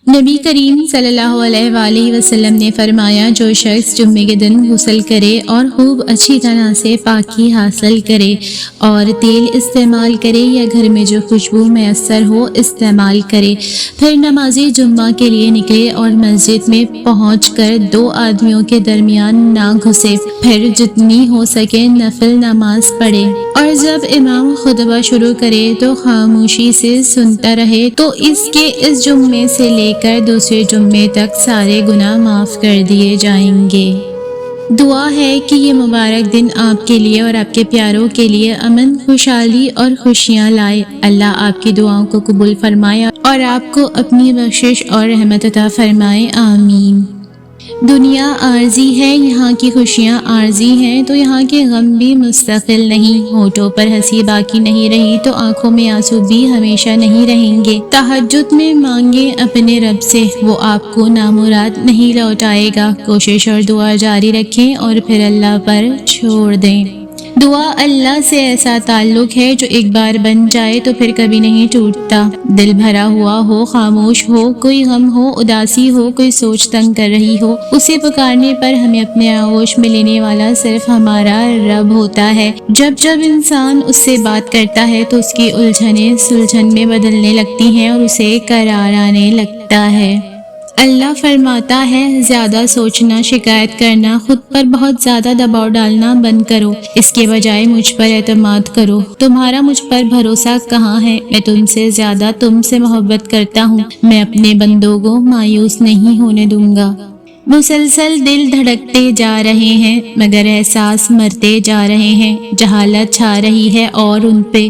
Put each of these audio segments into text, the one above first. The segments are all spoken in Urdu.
نبی کریم صلی اللہ علیہ وآلہ وسلم نے فرمایا، جو شخص جمعے کے دن غسل کرے اور خوب اچھی طرح سے پاکی حاصل کرے اور تیل استعمال کرے یا گھر میں جو خوشبو میسر ہو استعمال کرے، پھر نمازی جمعہ کے لیے نکلے اور مسجد میں پہنچ کر 2 آدمیوں کے درمیان نہ گھسے، پھر جتنی ہو سکے نفل نماز پڑھے اور جب امام خطبہ شروع کرے تو خاموشی سے سنتا رہے تو اس کے اس جمعے سے لے کر دوسرے جمعے تک سارے گناہ معاف کر دیے جائیں گے۔ دعا ہے کہ یہ مبارک دن آپ کے لیے اور آپ کے پیاروں کے لیے امن، خوشحالی اور خوشیاں لائے۔ اللہ آپ کی دعاؤں کو قبول فرمائے اور آپ کو اپنی بخشش اور رحمت عطا فرمائے، آمین۔ دنیا عارضی ہے، یہاں کی خوشیاں عارضی ہیں تو یہاں کے غم بھی مستقل نہیں، ہونٹوں پر ہنسی باقی نہیں رہی تو آنکھوں میں آنسو بھی ہمیشہ نہیں رہیں گے۔ تہجد میں مانگیں اپنے رب سے، وہ آپ کو نامراد نہیں لوٹائے گا۔ کوشش اور دعا جاری رکھیں اور پھر اللہ پر چھوڑ دیں۔ دعا اللہ سے ایسا تعلق ہے جو ایک بار بن جائے تو پھر کبھی نہیں ٹوٹتا۔ دل بھرا ہوا ہو، خاموش ہو، کوئی غم ہو، اداسی ہو، کوئی سوچ تنگ کر رہی ہو، اسے پکارنے پر ہمیں اپنے آغوش میں لینے والا صرف ہمارا رب ہوتا ہے۔ جب انسان اس سے بات کرتا ہے تو اس کی الجھنیں سلجھن میں بدلنے لگتی ہیں اور اسے قرار آنے لگتا ہے۔ اللہ فرماتا ہے، زیادہ سوچنا، شکایت کرنا، خود پر بہت زیادہ دباؤ ڈالنا بند کرو، اس کے بجائے مجھ پر اعتماد کرو۔ تمہارا مجھ پر بھروسہ کہاں ہے؟ میں تم سے زیادہ تم سے محبت کرتا ہوں، میں اپنے بندوں کو مایوس نہیں ہونے دوں گا۔ مسلسل دل دھڑکتے جا رہے ہیں مگر احساس مرتے جا رہے ہیں، جہالت چھا رہی ہے اور ان پہ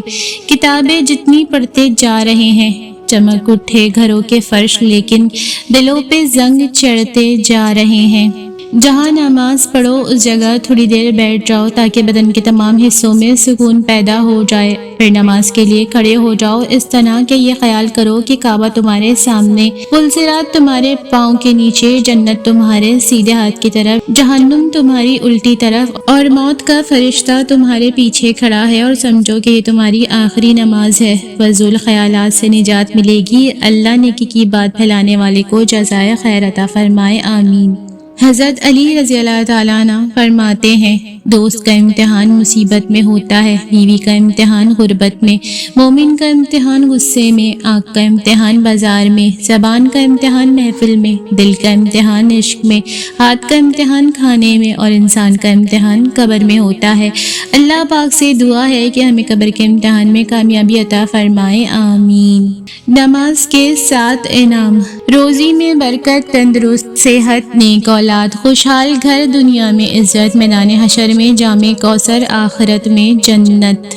کتابیں جتنی پڑھتے جا رہے ہیں، چمک اٹھے گھروں کے فرش لیکن دلوں پہ زنگ چڑھتے جا رہے ہیں۔ جہاں نماز پڑھو اس جگہ تھوڑی دیر بیٹھ جاؤ تاکہ بدن کے تمام حصوں میں سکون پیدا ہو جائے، پھر نماز کے لیے کھڑے ہو جاؤ اس طرح کہ یہ خیال کرو کہ کعبہ تمہارے سامنے، پلصراط تمہارے پاؤں کے نیچے، جنت تمہارے سیدھے ہاتھ کی طرف، جہنم تمہاری الٹی طرف اور موت کا فرشتہ تمہارے پیچھے کھڑا ہے، اور سمجھو کہ یہ تمہاری آخری نماز ہے۔ فضول خیالات سے نجات ملے گی۔ اللہ نیکی کی بات پھیلانے والے کو جزائے خیر عطا فرمائے، آمین۔ حضرت علی رضی اللہ تعالیٰ عنہ فرماتے ہیں، دوست کا امتحان مصیبت میں ہوتا ہے، بیوی کا امتحان غربت میں، مومن کا امتحان غصے میں، آنکھ کا امتحان بازار میں، زبان کا امتحان محفل میں، دل کا امتحان عشق میں، ہاتھ کا امتحان کھانے میں اور انسان کا امتحان قبر میں ہوتا ہے۔ اللہ پاک سے دعا ہے کہ ہمیں قبر کے امتحان میں کامیابی عطا فرمائے، آمین۔ نماز کے 7 انعام: روزی میں برکت، تندرست صحت، نیک اولاد، خوشحال گھر، دنیا میں عزت، میدان حشر میں جام کوثر، آخرت میں جنت۔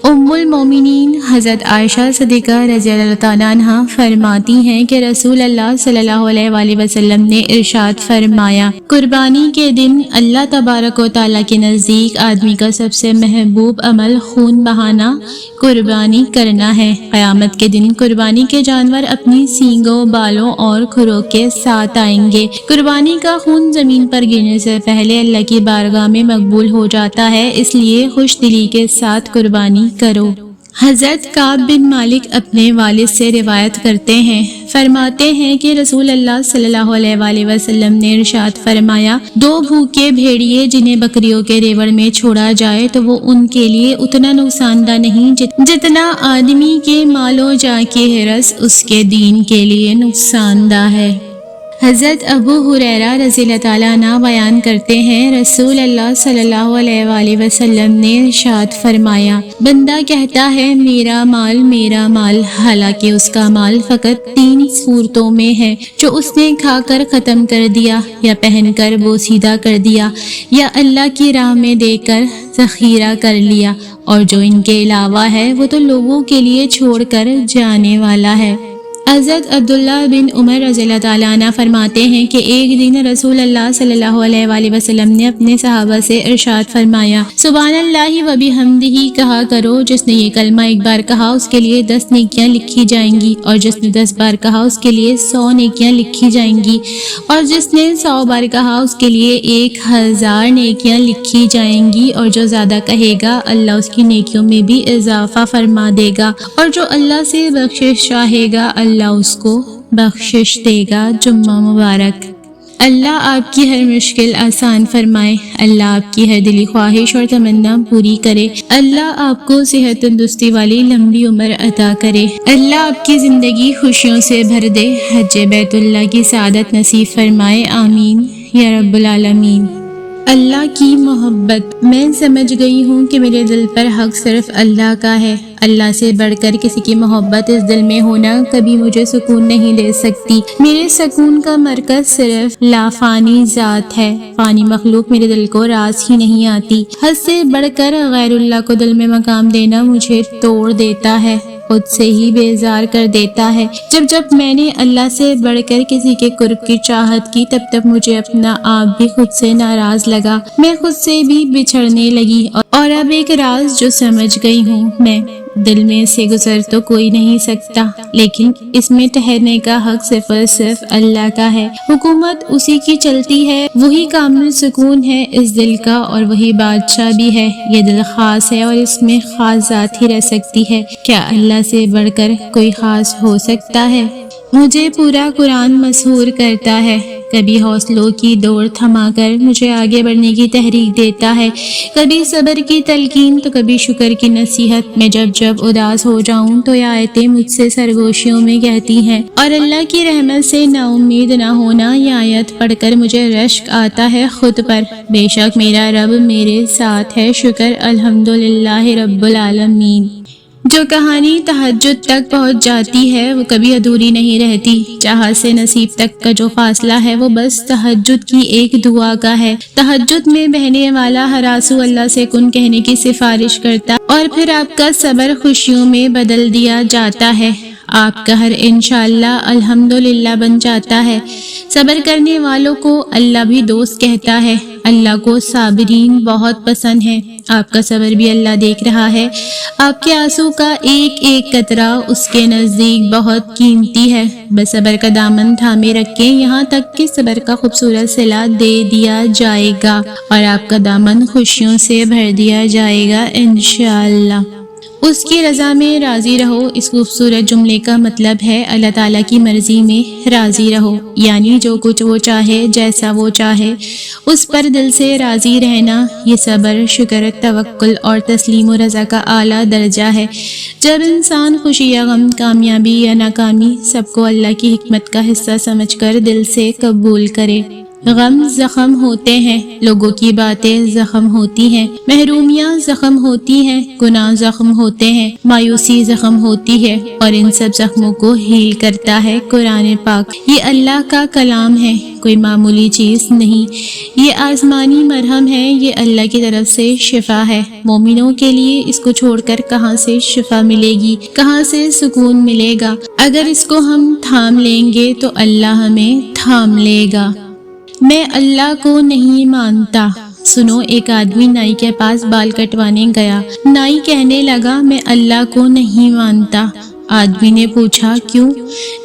ام المومنین حضرت عائشہ صدیقہ رضی اللہ تعالیٰ عنہ فرماتی ہیں کہ رسول اللہ صلی اللہ علیہ وآلہ وسلم نے ارشاد فرمایا، قربانی کے دن اللہ تبارک و تعالیٰ کے نزدیک آدمی کا سب سے محبوب عمل خون بہانا، قربانی کرنا ہے۔ قیامت کے دن قربانی کے جانور اپنی سینگوں، بالوں اور کھروں کے ساتھ آئیں گے۔ قربانی کا خون زمین پر گرنے سے پہلے اللہ کی بارگاہ میں مقبول ہو جاتا ہے، اس لیے خوش دلی کے ساتھ قربانی کرو۔ حضرت کعب بن مالک اپنے والد سے روایت کرتے ہیں، فرماتے ہیں کہ رسول اللہ صلی اللہ علیہ وآلہ وسلم نے ارشاد فرمایا، 2 بھوکے بھیڑیے جنہیں بکریوں کے ریوڑ میں چھوڑا جائے تو وہ ان کے لیے اتنا نقصان دہ نہیں جتنا آدمی کے مال و جاں کی حرص اس کے دین کے لیے نقصان دہ ہے۔ حضرت ابو ہریرہ رضی اللہ تعالیٰ عنہ بیان کرتے ہیں، رسول اللہ صلی اللہ علیہ وآلہ وسلم نے ارشاد فرمایا، بندہ کہتا ہے میرا مال، حالانکہ اس کا مال فقط 3 صورتوں میں ہے، جو اس نے کھا کر ختم کر دیا، یا پہن کر بوسیدہ کر دیا، یا اللہ کی راہ میں دے کر ذخیرہ کر لیا، اور جو ان کے علاوہ ہے وہ تو لوگوں کے لیے چھوڑ کر جانے والا ہے۔ حضرت عبداللہ بن عمر رضی اللہ تعالیٰ عنہ فرماتے ہیں کہ ایک دن رسول اللہ صلی اللہ علیہ وآلہ وسلم نے اپنے صحابہ سے ارشاد فرمایا، سبحان اللہ و بحمدہ کہا کرو، جس نے یہ کلمہ ایک بار کہا اس کے لیے 10 نیکیاں لکھی جائیں گی، اور جس نے 10 بار کہا اس کے لیے 100 نیکیاں لکھی جائیں گی، اور جس نے 100 بار کہا اس کے لیے 1000 نیکیاں لکھی جائیں گی، اور جو زیادہ کہے گا اللہ اس کی نیکیوں میں بھی اضافہ فرما دے گا، اور جو اللہ سے بخشش چاہے گا اللہ اس کو بخشش دے گا۔ جمعہ مبارک۔ اللہ آپ کی ہر مشکل آسان فرمائے، اللہ آپ کی ہر دلی خواہش اور تمنا پوری کرے، اللہ آپ کو صحت تندرستی والی لمبی عمر عطا کرے، اللہ آپ کی زندگی خوشیوں سے بھر دے، حج بیت اللہ کی سعادت نصیب فرمائے، آمین یا رب العالمین۔ اللہ کی محبت۔ میں سمجھ گئی ہوں کہ میرے دل پر حق صرف اللہ کا ہے، اللہ سے بڑھ کر کسی کی محبت اس دل میں ہونا کبھی مجھے سکون نہیں دے سکتی۔ میرے سکون کا مرکز صرف لافانی ذات ہے، فانی مخلوق میرے دل کو راس ہی نہیں آتی۔ حد سے بڑھ کر غیر اللہ کو دل میں مقام دینا مجھے توڑ دیتا ہے، خود سے ہی بیزار کر دیتا ہے۔ جب میں نے اللہ سے بڑھ کر کسی کے قرب کی چاہت کی، تب مجھے اپنا آپ بھی خود سے ناراض لگا، میں خود سے بھی بچھڑنے لگی، اور اب ایک راز جو سمجھ گئی ہوں میں، دل میں سے گزر تو کوئی نہیں سکتا، لیکن اس میں ٹھہرنے کا حق صرف اور صرف اللہ کا ہے، حکومت اسی کی چلتی ہے، وہی کامل سکون ہے اس دل کا، اور وہی بادشاہ بھی ہے۔ یہ دل خاص ہے اور اس میں خاص ذات ہی رہ سکتی ہے، کیا اللہ سے بڑھ کر کوئی خاص ہو سکتا ہے؟ مجھے پورا قرآن مسحور کرتا ہے، کبھی حوصلوں کی دوڑ تھما کر مجھے آگے بڑھنے کی تحریک دیتا ہے، کبھی صبر کی تلقین تو کبھی شکر کی نصیحت۔ میں جب اداس ہو جاؤں تو یہ آیتیں مجھ سے سرگوشیوں میں کہتی ہیں، اور اللہ کی رحمت سے نا امید نہ ہونا، یہ آیت پڑھ کر مجھے رشک آتا ہے خود پر۔ بے شک میرا رب میرے ساتھ ہے، شکر الحمدللہ رب العالمین۔ جو کہانی تہجد تک پہنچ جاتی ہے وہ کبھی ادھوری نہیں رہتی، چاہت سے نصیب تک کا جو فاصلہ ہے وہ بس تہجد کی ایک دعا کا ہے۔ تہجد میں بہنے والا ہر آنسو اللہ سے کن کہنے کی سفارش کرتا، اور پھر آپ کا صبر خوشیوں میں بدل دیا جاتا ہے، آپ کا ہر انشاءاللہ الحمدللہ بن جاتا ہے۔ صبر کرنے والوں کو اللہ بھی دوست کہتا ہے، اللہ کو صابرین بہت پسند ہے۔ آپ کا صبر بھی اللہ دیکھ رہا ہے، آپ کے آنسو کا ایک ایک قطرہ اس کے نزدیک بہت قیمتی ہے۔ بس صبر کا دامن تھامے رکھیں، یہاں تک کہ صبر کا خوبصورت صلہ دے دیا جائے گا، اور آپ کا دامن خوشیوں سے بھر دیا جائے گا انشاءاللہ۔ اس کی رضا میں راضی رہو، اس خوبصورت جملے کا مطلب ہے اللہ تعالیٰ کی مرضی میں راضی رہو، یعنی جو کچھ وہ چاہے، جیسا وہ چاہے، اس پر دل سے راضی رہنا۔ یہ صبر، شکر، توکل اور تسلیم و رضا کا اعلیٰ درجہ ہے۔ جب انسان خوشی یا غم، کامیابی یا ناکامی، سب کو اللہ کی حکمت کا حصہ سمجھ کر دل سے قبول کرے۔ غم زخم ہوتے ہیں، لوگوں کی باتیں زخم ہوتی ہیں، محرومیاں زخم ہوتی ہیں، گناہ زخم ہوتے ہیں، مایوسی زخم ہوتی ہے، اور ان سب زخموں کو ہیل کرتا ہے قرآن پاک۔ یہ اللہ کا کلام ہے، کوئی معمولی چیز نہیں، یہ آسمانی مرہم ہے، یہ اللہ کی طرف سے شفا ہے۔ مومنوں کے لیے اس کو چھوڑ کر کہاں سے شفا ملے گی، کہاں سے سکون ملے گا؟ اگر اس کو ہم تھام لیں گے تو اللہ ہمیں تھام لے گا۔ میں اللہ کو نہیں مانتا۔ سنو، ایک آدمی نائی کے پاس بال کٹوانے گیا، نائی کہنے لگا میں اللہ کو نہیں مانتا۔ آدمی نے پوچھا کیوں؟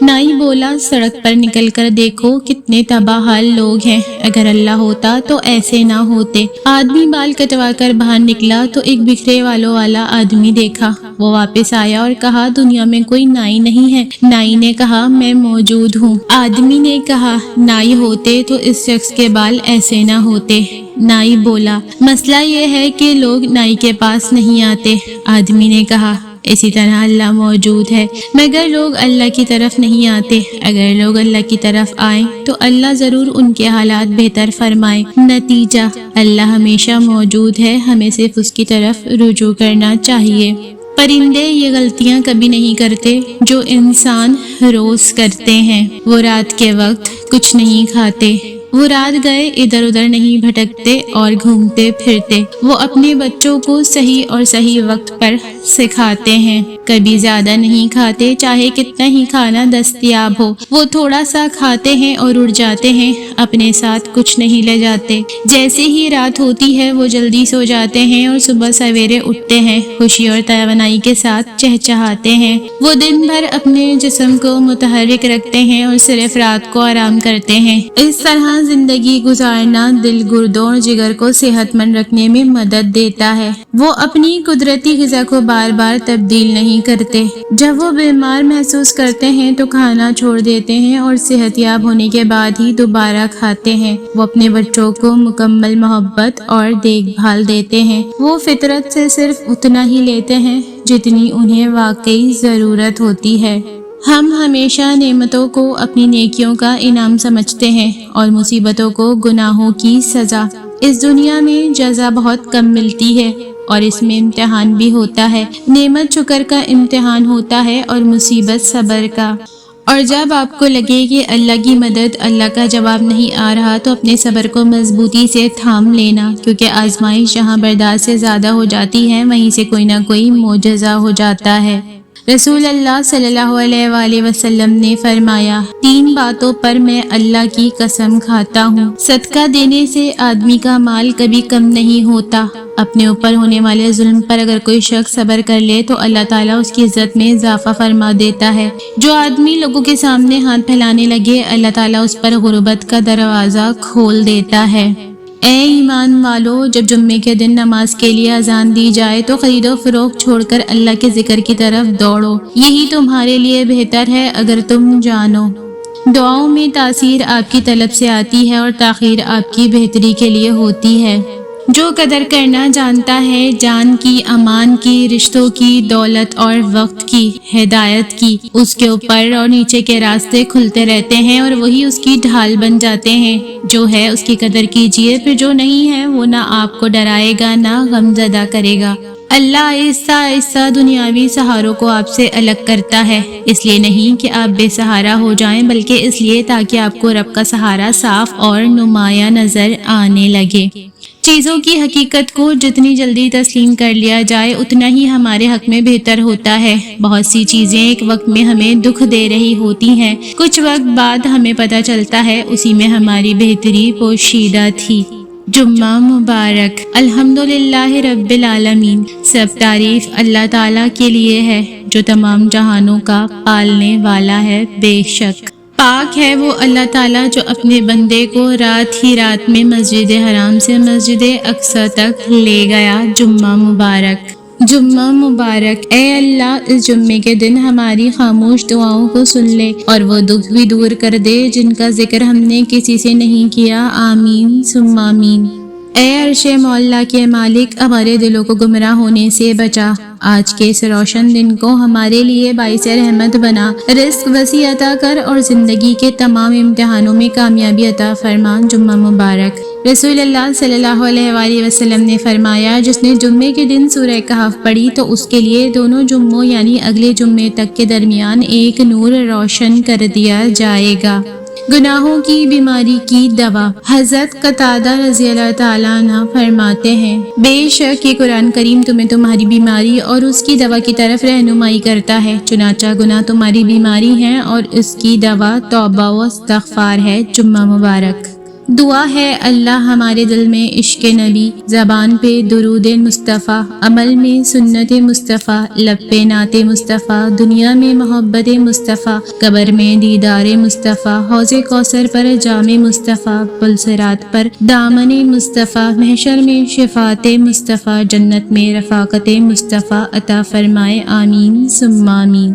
نائی بولا سڑک پر نکل کر دیکھو کتنے تباہ حال لوگ ہیں، اگر اللہ ہوتا تو ایسے نہ ہوتے۔ آدمی بال کٹوا کر باہر نکلا تو ایک بکھرے والوں والا آدمی دیکھا، وہ واپس آیا اور کہا دنیا میں کوئی نائی نہیں ہے۔ نائی نے کہا میں موجود ہوں۔ آدمی نے کہا نائی ہوتے تو اس شخص کے بال ایسے نہ ہوتے۔ نائی بولا مسئلہ یہ ہے کہ لوگ نائی کے پاس نہیں آتے۔ آدمی نے کہا اسی طرح اللہ موجود ہے مگر لوگ اللہ کی طرف نہیں آتے، اگر لوگ اللہ کی طرف آئیں تو اللہ ضرور ان کے حالات بہتر فرمائے۔ نتیجہ اللہ ہمیشہ موجود ہے، ہمیں صرف اس کی طرف رجوع کرنا چاہیے۔ پرندے یہ غلطیاں کبھی نہیں کرتے جو انسان روز کرتے ہیں۔ وہ رات کے وقت کچھ نہیں کھاتے، وہ رات گئے ادھر ادھر نہیں بھٹکتے اور گھومتے پھرتے، وہ اپنے بچوں کو صحیح اور صحیح وقت پر سکھاتے ہیں، کبھی زیادہ نہیں کھاتے چاہے کتنا ہی کھانا دستیاب ہو، وہ تھوڑا سا کھاتے ہیں اور اڑ جاتے ہیں، اپنے ساتھ کچھ نہیں لے جاتے۔ جیسے ہی رات ہوتی ہے وہ جلدی سو جاتے ہیں اور صبح سویرے اٹھتے ہیں، خوشی اور توانائی کے ساتھ چہچہاتے ہیں۔ وہ دن بھر اپنے جسم کو متحرک رکھتے ہیں اور صرف رات کو آرام کرتے ہیں۔ اس طرح زندگی گزارنا دل، گردوں اور جگر کو صحت مند رکھنے میں مدد دیتا ہے۔ وہ اپنی قدرتی غذا کو بار بار تبدیل نہیں کرتے۔ جب وہ بیمار محسوس کرتے ہیں تو کھانا چھوڑ دیتے ہیں اور صحت یاب ہونے کے بعد ہی دوبارہ کھاتے ہیں۔ وہ اپنے بچوں کو مکمل محبت اور دیکھ بھال دیتے ہیں۔ وہ فطرت سے صرف اتنا ہی لیتے ہیں جتنی انہیں واقعی ضرورت ہوتی ہے۔ ہم ہمیشہ نعمتوں کو اپنی نیکیوں کا انعام سمجھتے ہیں اور مصیبتوں کو گناہوں کی سزا۔ اس دنیا میں جزا بہت کم ملتی ہے اور اس میں امتحان بھی ہوتا ہے۔ نعمت شکر کا امتحان ہوتا ہے اور مصیبت صبر کا۔ اور جب آپ کو لگے کہ اللہ کی مدد، اللہ کا جواب نہیں آ رہا، تو اپنے صبر کو مضبوطی سے تھام لینا، کیونکہ آزمائش جہاں برداشت سے زیادہ ہو جاتی ہے وہیں سے کوئی نہ کوئی معجزہ ہو جاتا ہے۔ رسول اللہ صلی اللہ علیہ وآلہ وسلم نے فرمایا، 3 باتوں پر میں اللہ کی قسم کھاتا ہوں، صدقہ دینے سے آدمی کا مال کبھی کم نہیں ہوتا۔ اپنے اوپر ہونے والے ظلم پر اگر کوئی شخص صبر کر لے تو اللہ تعالیٰ اس کی عزت میں اضافہ فرما دیتا ہے۔ جو آدمی لوگوں کے سامنے ہاتھ پھیلانے لگے، اللہ تعالیٰ اس پر غربت کا دروازہ کھول دیتا ہے۔ اے ایمان والو، جب جمعے کے دن نماز کے لیے اذان دی جائے تو خرید و فروخت چھوڑ کر اللہ کے ذکر کی طرف دوڑو، یہی تمہارے لیے بہتر ہے اگر تم جانو۔ دعاؤں میں تاثیر آپ کی طلب سے آتی ہے اور تاخیر آپ کی بہتری کے لیے ہوتی ہے۔ جو قدر کرنا جانتا ہے، جان کی، امان کی، رشتوں کی، دولت اور وقت کی، ہدایت کی، اس کے اوپر اور نیچے کے راستے کھلتے رہتے ہیں اور وہی اس کی ڈھال بن جاتے ہیں۔ جو ہے اس کی قدر کیجیے، پھر جو نہیں ہے وہ نہ آپ کو ڈرائے گا نہ غم زدہ کرے گا۔ اللہ آہستہ آہستہ دنیاوی سہاروں کو آپ سے الگ کرتا ہے، اس لیے نہیں کہ آپ بے سہارا ہو جائیں، بلکہ اس لیے تاکہ آپ کو رب کا سہارا صاف اور نمایاں نظر آنے لگے۔ چیزوں کی حقیقت کو جتنی جلدی تسلیم کر لیا جائے اتنا ہی ہمارے حق میں بہتر ہوتا ہے۔ بہت سی چیزیں ایک وقت میں ہمیں دکھ دے رہی ہوتی ہیں، کچھ وقت بعد ہمیں پتہ چلتا ہے اسی میں ہماری بہتری پوشیدہ تھی۔ جمعہ مبارک۔ الحمدللہ رب العالمین۔ سب تعریف اللہ تعالیٰ کے لیے ہے جو تمام جہانوں کا پالنے والا ہے۔ بے شک پاک ہے وہ اللہ تعالیٰ جو اپنے بندے کو رات ہی رات میں مسجد حرام سے مسجد اقصی تک لے گیا۔ جمعہ مبارک۔ جمعہ مبارک۔ اے اللہ، اس جمعے کے دن ہماری خاموش دعاؤں کو سن لے اور وہ دکھ بھی دور کر دے جن کا ذکر ہم نے کسی سے نہیں کیا۔ آمین ثم آمین۔ اے عرش مولا کے مالک، ہمارے دلوں کو گمراہ ہونے سے بچا۔ آج کے اس روشن دن کو ہمارے لیے باعث رحمت بنا، رزق وسیع عطا کر اور زندگی کے تمام امتحانوں میں کامیابی عطا فرما۔ جمعہ مبارک۔ رسول اللہ صلی اللہ علیہ وآلہ وسلم نے فرمایا، جس نے جمعے کے دن سورہ کہف پڑھی تو اس کے لیے دونوں جمعوں یعنی اگلے جمعے تک کے درمیان ایک نور روشن کر دیا جائے گا۔ گناہوں کی بیماری کی دوا۔ حضرت قتادہ رضی اللہ تعالیٰ عنہ فرماتے ہیں، بے شک یہ قرآن کریم تمہیں تمہاری بیماری اور اس کی دوا کی طرف رہنمائی کرتا ہے، چنانچہ گناہ تمہاری بیماری ہیں اور اس کی دوا توبہ و استغفار ہے۔ جمعہ مبارک۔ دعا ہے اللہ ہمارے دل میں عشق نبی، زبان پہ درود مصطفیٰ، عمل میں سنت مصطفیٰ، لب پہ نعت مصطفیٰ، دنیا میں محبت مصطفیٰ، قبر میں دیدار مصطفیٰ، حوض کوثر پر جام مصطفیٰ، پل صراط پر دامن مصطفیٰ، محشر میں شفاعت مصطفیٰ، جنت میں رفاقت مصطفیٰ عطا فرمائے۔ آمین ثم آمین۔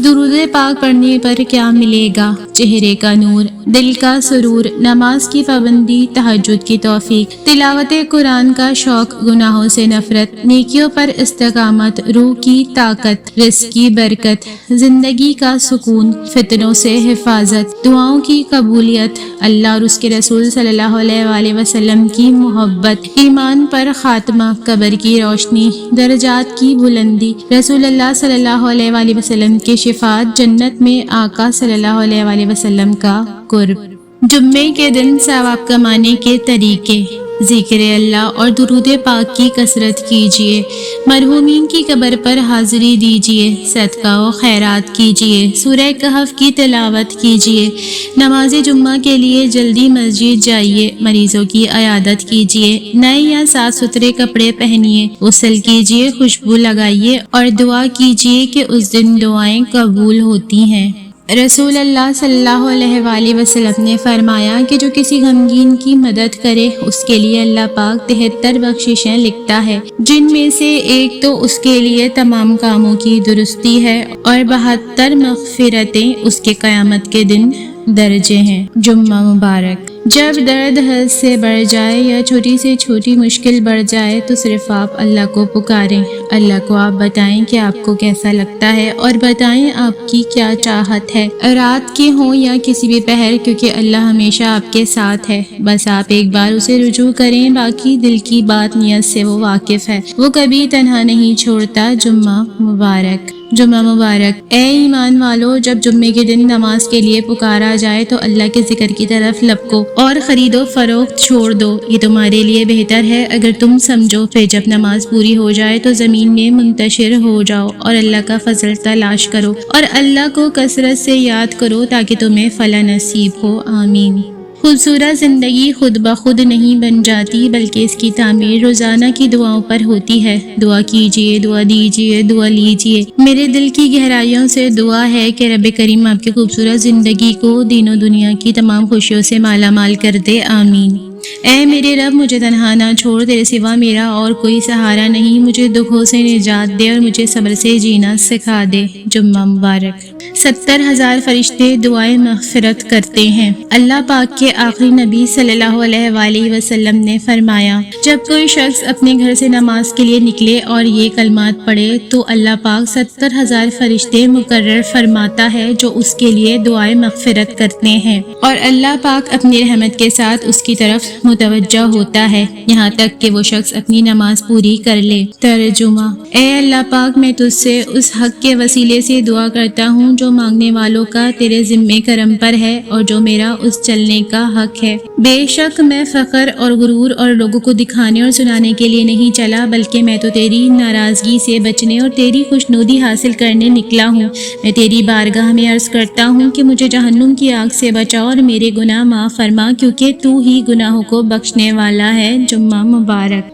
درود پاک پڑھنے پر کیا ملے گا؟ چہرے کا نور، دل کا سرور، نماز کی پابندی، تہجد کی توفیق، تلاوت قرآن کا شوق، گناہوں سے نفرت، نیکیوں پر استقامت، روح کی طاقت، رزق کی برکت، زندگی کا سکون، فتنوں سے حفاظت، دعاؤں کی قبولیت، اللہ اور اس کے رسول صلی اللہ علیہ وآلہ وسلم کی محبت، ایمان پر خاتمہ، قبر کی روشنی، درجات کی بلندی، رسول اللہ صلی اللہ علیہ وآلہ وسلم کے شفاعت، جنت میں آقا صلی اللہ علیہ وآلہ وسلم کا قرب۔ جمعے کے دن ثواب کمانے کے طریقے۔ ذکر اللہ اور درود پاک کی کثرت کیجیے، مرحومین کی قبر پر حاضری دیجیے، صدقہ و خیرات کیجیے، سورہ کہف کی تلاوت کیجیے، نماز جمعہ کے لیے جلدی مسجد جائیے، مریضوں کی عیادت کیجیے، نئے یا صاف ستھرے کپڑے پہنیے، غسل کیجیے، خوشبو لگائیے اور دعا کیجیے کہ اس دن دعائیں قبول ہوتی ہیں۔ رسول اللہ صلی اللہ علیہ وآلہ وسلم نے فرمایا کہ جو کسی غمگین کی مدد کرے اس کے لیے اللہ پاک 73 بخششیں لکھتا ہے، جن میں سے ایک تو اس کے لیے تمام کاموں کی درستی ہے اور 72 مغفرتیں اس کے قیامت کے دن درجے ہیں۔ جمعہ مبارک۔ جب درد حد سے بڑھ جائے یا چھوٹی سے چھوٹی مشکل بڑھ جائے تو صرف آپ اللہ کو پکاریں، اللہ کو آپ بتائیں کہ آپ کو کیسا لگتا ہے اور بتائیں آپ کی کیا چاہت ہے، رات کے ہوں یا کسی بھی پہر، کیونکہ اللہ ہمیشہ آپ کے ساتھ ہے۔ بس آپ ایک بار اسے رجوع کریں، باقی دل کی بات نیت سے وہ واقف ہے، وہ کبھی تنہا نہیں چھوڑتا۔ جمعہ مبارک۔ جمعہ مبارک۔ اے ایمان والو، جب جمعے کے دن نماز کے لیے پکارا جائے تو اللہ کے ذکر کی طرف لپکو اور خرید و فروخت چھوڑ دو، یہ تمہارے لیے بہتر ہے اگر تم سمجھو۔ پھر جب نماز پوری ہو جائے تو زمین میں منتشر ہو جاؤ اور اللہ کا فضل تلاش کرو اور اللہ کو کثرت سے یاد کرو تاکہ تمہیں فلاح نصیب ہو۔ آمین۔ خوبصورت زندگی خود بخود نہیں بن جاتی، بلکہ اس کی تعمیر روزانہ کی دعاؤں پر ہوتی ہے۔ دعا کیجیے، دعا دیجیے، دعا لیجیے۔ میرے دل کی گہرائیوں سے دعا ہے کہ رب کریم آپ کی خوبصورت زندگی کو دین و دنیا کی تمام خوشیوں سے مالا مال کر دے۔ آمین۔ اے میرے رب، مجھے تنہا نہ چھوڑ، تیرے سوا میرا اور کوئی سہارا نہیں، مجھے دکھوں سے نجات دے اور مجھے صبر سے جینا سکھا دے۔ جمعہ مبارک۔ 70,000 فرشتے دعائیں مغفرت کرتے ہیں۔ اللہ پاک کے آخری نبی صلی اللہ علیہ وآلہ وسلم نے فرمایا، جب کوئی شخص اپنے گھر سے نماز کے لیے نکلے اور یہ کلمات پڑھے تو اللہ پاک 70,000 فرشتے مقرر فرماتا ہے جو اس کے لیے دعائیں مغفرت کرتے ہیں، اور اللہ پاک اپنی رحمت کے ساتھ اس کی طرف متوجہ ہوتا ہے یہاں تک کہ وہ شخص اپنی نماز پوری کر لے۔ ترجمہ۔ اے اللہ پاک، میں تجھ سے اس حق کے وسیلے سے دعا کرتا ہوں جو مانگنے والوں کا تیرے ذمے کرم پر ہے اور جو میرا اس چلنے کا حق ہے۔ بے شک میں فخر اور غرور اور لوگوں کو دکھانے اور سنانے کے لیے نہیں چلا، بلکہ میں تو تیری ناراضگی سے بچنے اور تیری خوشنودی حاصل کرنے نکلا ہوں۔ میں تیری بارگاہ میں عرض کرتا ہوں کہ مجھے جہنم کی آگ سے بچا اور میرے گناہ معاف فرما، کیونکہ تو ہی گناہوں کو بخشنے والا ہے۔ جمعہ مبارک۔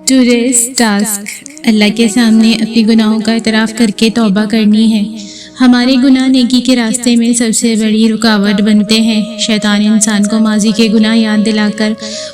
Today's task. اللہ کے سامنے اپنی گناہوں کا اعتراف کر کے توبہ کرنی ہے۔ ہمارے گناہ نیکی کے راستے میں سب سے بڑی رکاوٹ بنتے ہیں۔ شیطان انسان کو ماضی کے گناہ یاد دلا کر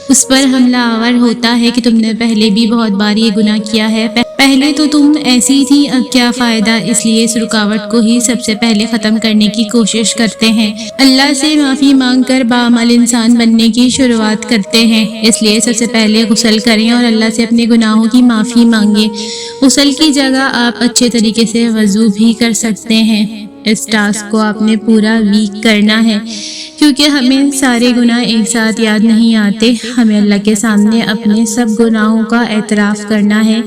اس پر حملہ آور ہوتا ہے کہ تم نے پہلے بھی بہت بار یہ گناہ کیا ہے، پہلے تو تم ایسی تھی، اب کیا فائدہ۔ اس لیے اس رکاوٹ کو ہی سب سے پہلے ختم کرنے کی کوشش کرتے ہیں۔ اللہ سے معافی مانگ کر باعمل انسان بننے کی شروعات کرتے ہیں۔ اس لیے سب سے پہلے غسل کریں اور اللہ سے اپنے گناہوں کی معافی مانگیں۔ غسل کی جگہ آپ اچھے طریقے سے وضو بھی کر سکتے ہیں۔ اس ٹاسک کو آپ نے پورا ویک کرنا ہے، کیونکہ ہمیں سارے گناہ ایک ساتھ یاد نہیں آتے۔ ہمیں اللہ کے سامنے اپنے سب گناہوں کا اعتراف کرنا ہے،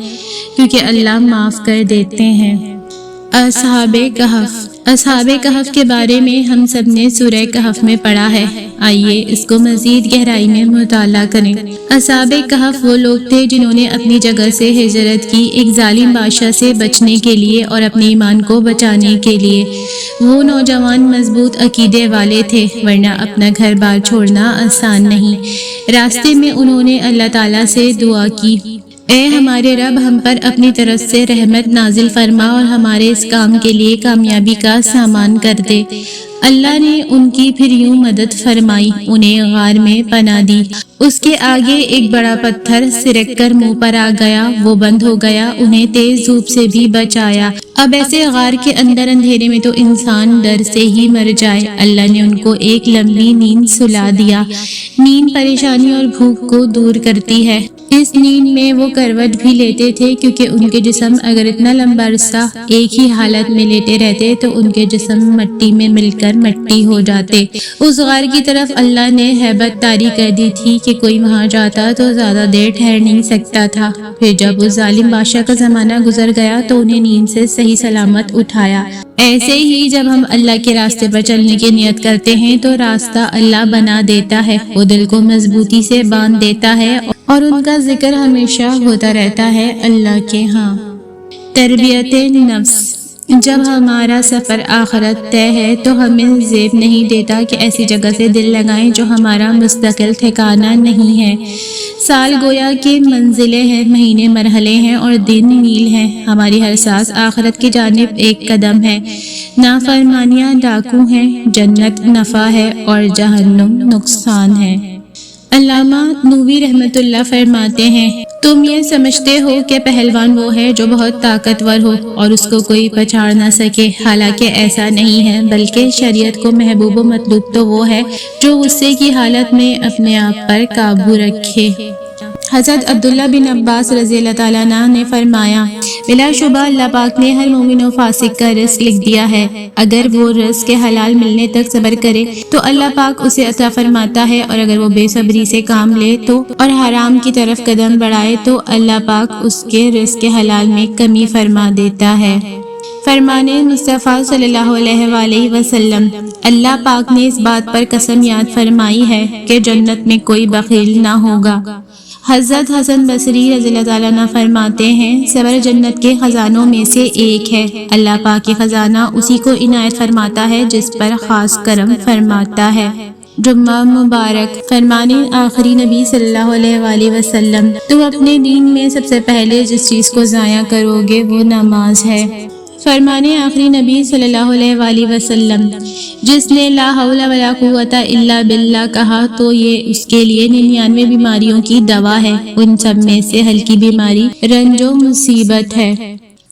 کیونکہ اللہ معاف کر دیتے ہیں۔ اصحاب کہف۔ اصحاب کہف کے بارے میں ہم سب نے سورہ کہف میں پڑھا ہے، آئیے اس کو مزید گہرائی میں مطالعہ کریں۔ اصحاب کہف وہ لوگ تھے جنہوں نے اپنی جگہ سے ہجرت کی، ایک ظالم بادشاہ سے بچنے کے لیے اور اپنے ایمان کو بچانے کے لیے۔ وہ نوجوان مضبوط عقیدے والے تھے، ورنہ اپنا گھر بار چھوڑنا آسان نہیں۔ راستے میں انہوں نے اللہ تعالیٰ سے دعا کی، اے ہمارے رب، ہم پر اپنی طرف سے رحمت نازل فرما اور ہمارے اس کام کے لیے کامیابی کا سامان کر دے۔ اللہ نے ان کی پھر یوں مدد فرمائی، انہیں غار میں پناہ دی۔ اس کے آگے ایک بڑا پتھر سرک کر منہ پر آ گیا، وہ بند ہو گیا، انہیں تیز دھوپ سے بھی بچایا۔ اب ایسے غار کے اندر اندھیرے میں تو انسان ڈر سے ہی مر جائے۔ اللہ نے ان کو ایک لمبی نیند سلا دیا۔ نیند پریشانی اور بھوک کو دور کرتی ہے۔ اس نیند میں وہ کروٹ بھی لیتے تھے، کیونکہ ان کے جسم اگر اتنا لمبا عرصہ ایک ہی حالت میں لیٹے رہتے تو ان کے جسم مٹی میں مل کر مٹی ہو جاتے۔ اس غار کی طرف اللہ نے ہیبت طاری کر دی تھی کہ کوئی وہاں جاتا تو زیادہ دیر ٹھہر نہیں سکتا تھا۔ پھر جب اس ظالم بادشاہ کا زمانہ گزر گیا تو انہیں نیند سے صحیح سلامت اٹھایا۔ ایسے ہی جب ہم اللہ کے راستے پر چلنے کی نیت کرتے ہیں تو راستہ اللہ بنا دیتا ہے، وہ دل کو مضبوطی سے باندھ دیتا ہے اور ان کا ذکر ہمیشہ ہوتا رہتا ہے اللہ کے ہاں۔ تربیت نفس۔ جب ہمارا سفر آخرت طے ہے تو ہمیں زیب نہیں دیتا کہ ایسی جگہ سے دل لگائیں جو ہمارا مستقل ٹھکانہ نہیں ہے۔ سال گویا کہ منزلیں ہیں، مہینے مرحلے ہیں اور دن میل ہیں۔ ہماری ہر سانس آخرت کی جانب ایک قدم ہے۔ نافرمانیاں ڈاکو ہیں، جنت نفع ہے اور جہنم نقصان ہے۔ علامہ نووی رحمۃ اللہ فرماتے ہیں، تم یہ سمجھتے ہو کہ پہلوان وہ ہے جو بہت طاقتور ہو اور اس کو کوئی پچاڑ نہ سکے، حالانکہ ایسا نہیں ہے، بلکہ شریعت کو محبوب و مطلوب تو وہ ہے جو غصے کی حالت میں اپنے آپ پر قابو رکھے۔ حضرت عبداللہ بن عباس رضی اللہ تعالیٰ عنہ نے فرمایا، بلا شبہ اللہ پاک نے ہر مومن و فاسق کا رزق لکھ دیا ہے، اگر وہ رزق کے حلال ملنے تک صبر کرے تو اللہ پاک اسے عطا فرماتا ہے، اور اگر وہ بے صبری سے کام لے تو اور حرام کی طرف قدم بڑھائے تو اللہ پاک اس کے رزق کے حلال میں کمی فرما دیتا ہے۔ فرمان مصطفیٰ صلی اللہ علیہ وآلہ وسلم، اللہ پاک نے اس بات پر قسم یاد فرمائی ہے کہ جنت میں کوئی بخیل نہ ہوگا۔ حضرت حسن بصری رضی اللہ تعالیٰ عنہ فرماتے ہیں، صبر جنت کے خزانوں میں سے ایک ہے، اللہ پاک کی خزانہ اسی کو عنایت فرماتا ہے جس پر خاص کرم فرماتا ہے۔ جمعہ مبارک۔ فرمان آخری نبی صلی اللہ علیہ وآلہ وسلم، تم اپنے دین میں سب سے پہلے جس چیز کو ضائع کرو گے وہ نماز ہے۔ فرمان آخری نبی صلی اللہ علیہ وآلہ وسلم، جس نے لا حول ولا قوت الا باللہ کہا تو یہ اس کے لیے 99 بیماریوں کی دوا ہے، ان سب میں سے ہلکی بیماری رنج و مصیبت ہے۔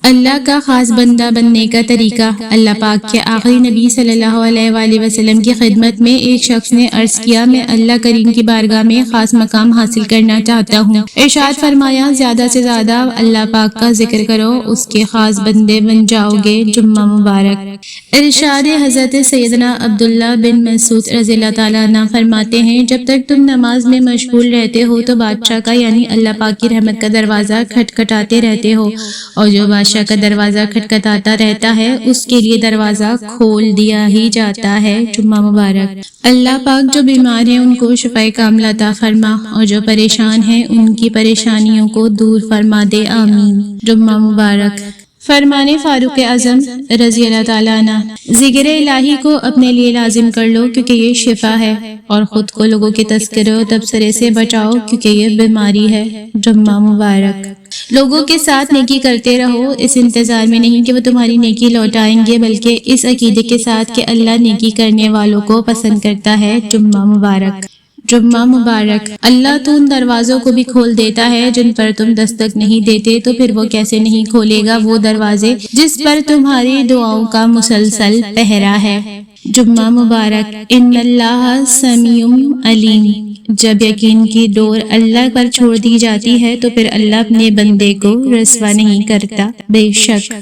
اللہ کا خاص بندہ بننے کا طریقہ۔ اللہ پاک کے آخری نبی صلی اللہ علیہ وآلہ وسلم کی خدمت میں ایک شخص نے عرض کیا، میں اللہ کریم کی بارگاہ میں خاص مقام حاصل کرنا چاہتا ہوں۔ ارشاد فرمایا، زیادہ سے زیادہ اللہ پاک کا ذکر کرو، اس کے خاص بندے بن جاؤ گے۔ جمعہ مبارک۔ ارشاد حضرت سیدنا عبداللہ بن مسعود رضی اللہ تعالیٰ عنہ فرماتے ہیں، جب تک تم نماز میں مشغول رہتے ہو تو بادشاہ کا یعنی اللہ پاک کی رحمت کا دروازہ کھٹکھٹاتے رہتے ہو، اور جو بادشاہ کا دروازہ کھٹکھٹاتا رہتا ہے اس کے لیے دروازہ کھول دیا ہی جاتا ہے۔ جمعہ مبارک۔ اللہ پاک جو بیمار ہیں ان کو شفائے کاملہ عطا فرما، اور جو پریشان ہیں ان کی پریشانیوں کو دور فرما دے، آمین۔ جمعہ مبارک۔ فرمان فاروق اعظم رضی اللہ تعالیٰ عنہ، ذکر الہی کو اپنے لیے لازم کر لو کیونکہ یہ شفا ہے، اور خود کو لوگوں کے تذکرے و تبصرے سے بچاؤ کیونکہ یہ بیماری ہے۔ جمعہ مبارک۔ لوگوں کے ساتھ نیکی کرتے رہو، اس انتظار میں نہیں کہ وہ تمہاری نیکی لوٹائیں گے، بلکہ اس عقیدے کے ساتھ کہ اللہ نیکی کرنے والوں کو پسند کرتا ہے۔ جمعہ مبارک۔ جمعہ مبارک۔ اللہ تو ان دروازوں کو بھی کھول دیتا ہے جن پر تم دستک نہیں دیتے، تو پھر وہ کیسے نہیں کھولے گا وہ دروازے جس پر تمہاری دعاؤں کا مسلسل پہرا ہے۔ جمعہ مبارک۔ ان اللہ سمیع علیم۔ جب یقین کی ڈور اللہ پر چھوڑ دی جاتی ہے تو پھر اللہ اپنے بندے کو رسوا نہیں کرتا، بے شک